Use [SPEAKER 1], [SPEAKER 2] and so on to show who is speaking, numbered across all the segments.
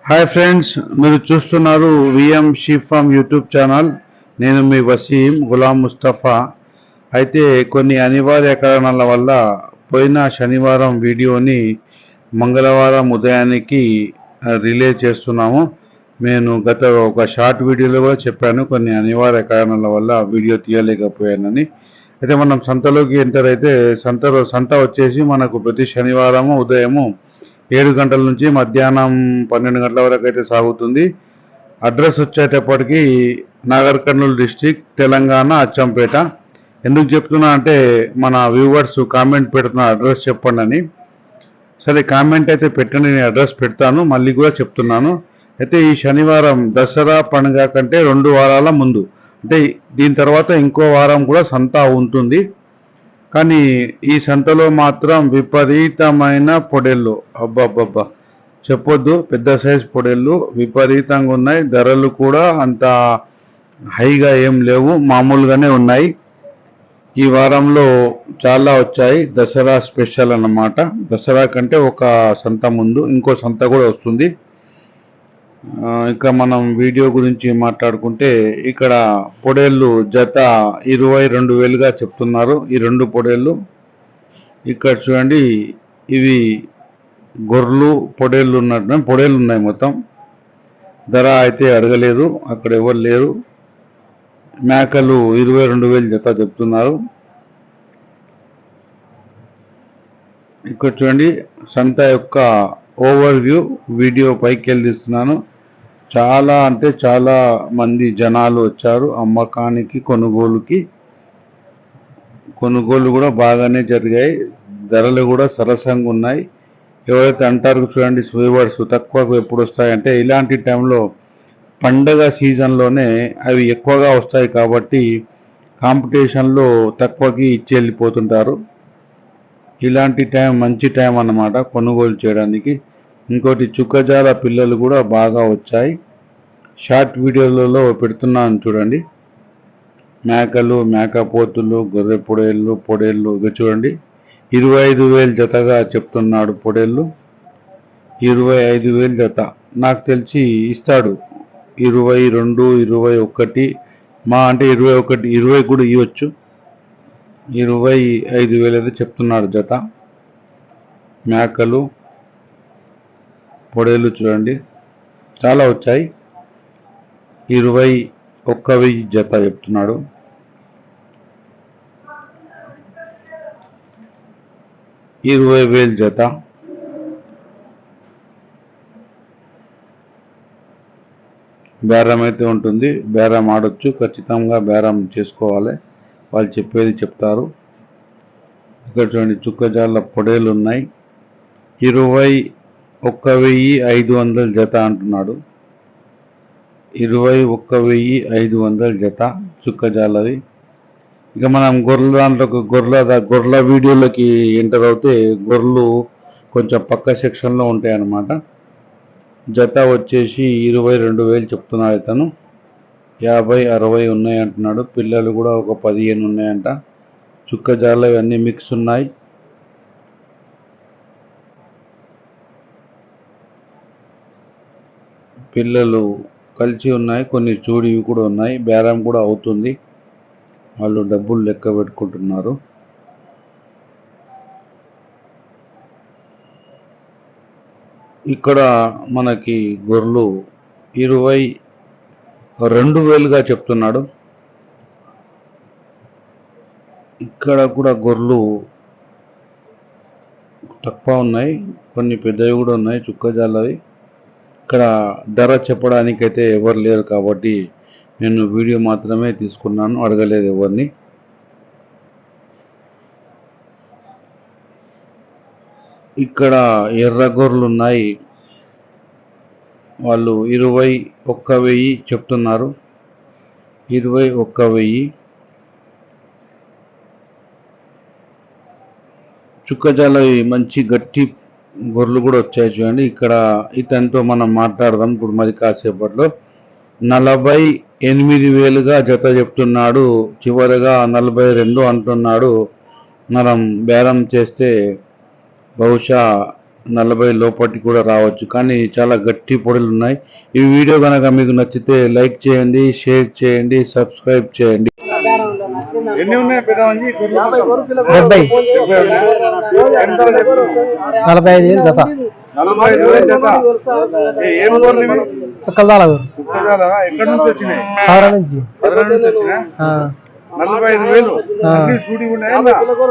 [SPEAKER 1] Hi friends, మీరు చూస్తున్నారు VM sheep farm YouTube channel. నేను మీ వసీం గులాం ముస్తఫా. అయితే కొన్ని అనివార్య కారణాల వల్ల పోయిన శనివారం వీడియోని మంగళవారం ఉదయానికి రిలే చేస్తున్నాము. నేను గత ఒక షార్ట్ వీడియోలో కూడా చెప్పాను, కొన్ని అనివార్య కారణాల వల్ల వీడియో తీయలేకపోయానని. అయితే మనం సంతలోకి ఎంటర్ అయితే సంత వచ్చేసి మనకు ప్రతి శనివారము ఉదయము 7 గంటల నుంచి మధ్యాహ్నం 12 గంటల వరకు అయితే సాగుతుంది. అడ్రస్ వచ్చేటప్పటికి నాగర్ కర్నూలు డిస్టిక్, తెలంగాణ, అచ్చంపేట. ఎందుకు చెప్తున్నా అంటే మన వ్యూవర్స్ కామెంట్ పెడుతున్న అడ్రస్ చెప్పండి అని. సరే, కామెంట్ అయితే పెట్టండి, నేను అడ్రస్ పెడతాను. మళ్ళీ కూడా చెప్తున్నాను. అయితే ఈ శనివారం దసరా పండుగ కంటే 2 వారాల ముందు, అంటే దీని తర్వాత ఇంకో వారం కూడా సంత ఉంటుంది. కానీ ఈ సంతలో మాత్రం విపరీతమైన పొడేళ్ళు, అబ్బబ్బబ్బా చెప్పొద్దు. పెద్ద సైజ్ పొడేళ్ళు విపరీతంగా ఉన్నాయి. ధరలు కూడా అంత హైగా ఏం లేవు, మామూలుగానే ఉన్నాయి. ఈ వారంలో చాలా వచ్చాయి. దసరా స్పెషల్ అన్నమాట. దసరా కంటే ఒక సంత ముందు ఇంకో సంత కూడా వస్తుంది. ఇక మనం వీడియో గురించి మాట్లాడుకుంటే, ఇక్కడ పొడేళ్ళు జత 22,000గా చెప్తున్నారు. ఈ 2 పొడేళ్ళు ఇక్కడ చూడండి. ఇవి గొర్రెలు పొడేళ్ళు ఉన్నట్టు పొడేళ్ళు ఉన్నాయి. మొత్తం ధర అయితే అడగలేదు, అక్కడ ఎవరు లేరు. మేకలు 22,000 జత చెప్తున్నారు. ఇక్కడ చూడండి, సంత యొక్క ఓవర్ వ్యూ వీడియో పైకి వెళ్ళిస్తున్నాను. చాలా అంటే చాలా మంది జనాలు వచ్చారు అమ్మకానికి, కొనుగోలు కూడా బాగానే జరిగాయి. ధరలు కూడా సరసంగా ఉన్నాయి. ఎవరైతే అంటారు చూడండి వ్యూవర్స్, తక్కువకు ఎప్పుడు వస్తాయంటే ఇలాంటి టైంలో పండగ సీజన్లోనే అవి ఎక్కువగా వస్తాయి. కాబట్టి కాంపిటీషన్లో తక్కువకి ఇచ్చి వెళ్ళిపోతుంటారు. ఇలాంటి టైం మంచి టైం అన్నమాట కొనుగోలు చేయడానికి. ఇంకోటి చుక్కజాల పిల్లలు కూడా బాగా వచ్చాయి. షార్ట్ వీడియోలలో పెడుతున్నాను చూడండి. మేకలు, మేకపోతులు, గొర్రె పొడేళ్ళు ఇక చూడండి. 25,000 జతగా చెప్తున్నాడు పొడేళ్ళు. 25,000 జత. నాకు తెలిసి ఇస్తాడు 22, 21, అంటే 21, 20 కూడా ఇవ్వచ్చు. 25,000 అయితే చెప్తున్నాడు జత. మేకలు, పొడేళ్ళు చూడండి చాలా వచ్చాయి. 21,000 జత చెప్తున్నాడు. $20,000 జత. బేరం అయితే ఉంటుంది, బేరం ఆడొచ్చు. ఖచ్చితంగా బేరం చేసుకోవాలి, వాళ్ళు చెప్పేది చెప్తారు. ఇక్కడ చూడండి, చుక్కజాల పొడేలు ఉన్నాయి. 21,500 జత అంటున్నాడు. 21,500 జత చుక్కజాలవి. ఇక మనం గొర్రెల దాంట్లోకి గొర్రెల వీడియోలోకి ఎంటర్ అవుతే, గొర్రెలు కొంచెం పక్క సెక్షన్లో ఉంటాయి అన్నమాట. జత వచ్చేసి 22,000 చెప్తున్నాడు ఇతను. 50, 60 ఉన్నాయి అంటున్నాడు. పిల్లలు కూడా ఒక 15 ఉన్నాయంట. చుక్కజాల ఇవన్నీ మిక్స్ ఉన్నాయి. పిల్లలు కలిసి ఉన్నాయి, కొన్ని చూడివి కూడా ఉన్నాయి. బేరం కూడా అవుతుంది, వాళ్ళు డబ్బులు లెక్క పెట్టుకుంటున్నారు. ఇక్కడ మనకి గొర్రెలు 22,000గా చెప్తున్నాడు. ఇక్కడ కూడా గొర్రెలు తక్కువ ఉన్నాయి, కొన్ని పెద్దవి కూడా ఉన్నాయి చుక్కజాలవి. ఇక్కడ ధర చెప్పడానికైతే ఎవరు లేరు కాబట్టి నేను వీడియో మాత్రమే తీసుకున్నాను, అడగలేదు ఎవరిని. ఇక్కడ ఎర్ర గొర్రెలు ఉన్నాయి, వాళ్ళు 21,000 చెప్తున్నారు. 21,000. చుక్కజాలవి మంచి గట్టి గొర్రెలు కూడా వచ్చాయి చూడండి. ఇక్కడ ఇతనితో మనం మాట్లాడదాం ఇప్పుడు మరి కాసేపట్లో. 48,000గా జత చెప్తున్నాడు. చివరిగా 42 అంటున్నాడు. మనం బేరం చేస్తే బహుశా 40 లోపటి కూడా రావచ్చు, కానీ చాలా గట్టి పొడులు ఉన్నాయి. ఈ వీడియో కనుక మీకు నచ్చితే లైక్ చేయండి, షేర్ చేయండి, సబ్స్క్రైబ్ చేయండి. ఎన్ని ఉన్నాయి పెద్దవాళ్ళకి?
[SPEAKER 2] 70 45,000 జత.
[SPEAKER 1] 45,000 జత. ఏం గొర్రెలు ఇవి?
[SPEAKER 2] చుక్కలదాల
[SPEAKER 1] కుక్కదాలా? ఎక్కడి నుంచి వచ్చినాయి?
[SPEAKER 2] నుంచి
[SPEAKER 1] పదరా నుంచి వచ్చినా? 45,000. అన్ని సూడి ఉన్నాయా?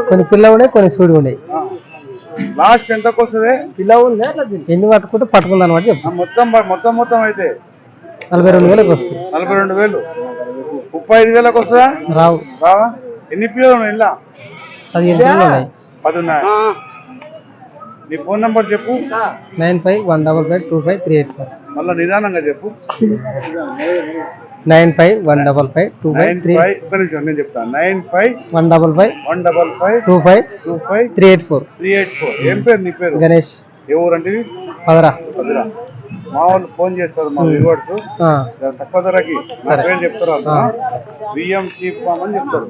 [SPEAKER 2] కొన్ని పిల్ల ఉన్నాయి, కొన్ని సూడి ఉన్నాయి.
[SPEAKER 1] లాస్ట్ ఎంతకు వస్తుంది?
[SPEAKER 2] ఎన్ని పట్టుకుంది అనమాట చెప్పు.
[SPEAKER 1] మొత్తం అయితే
[SPEAKER 2] 42,000 వస్తుంది.
[SPEAKER 1] 42,000. 35,000 వస్తుందా? రావా? ఎన్ని పిల్లలు ఉన్నాయి ఇలా?
[SPEAKER 2] 15 పిల్లలు ఉన్నాయి.
[SPEAKER 1] 10 ఉన్నాయి. నీ ఫోన్ నంబర్ చెప్పు.
[SPEAKER 2] 9515525384.
[SPEAKER 1] మళ్ళీ నిదానంగా చెప్పు.
[SPEAKER 2] 9515525384.
[SPEAKER 1] ఒక్క నిమిషం నేను చెప్తాను. 9515525384. ఏం పేరు నీ పేరు?
[SPEAKER 2] గణేష్.
[SPEAKER 1] ఏ ఊరంటే?
[SPEAKER 2] పదరా.
[SPEAKER 1] మా వాళ్ళు ఫోన్ చేస్తారు, మా వ్యూవర్స్. తక్కువ ధరకి చెప్తారు. విఎం షీప్ ఫామ్ అని చెప్తారు.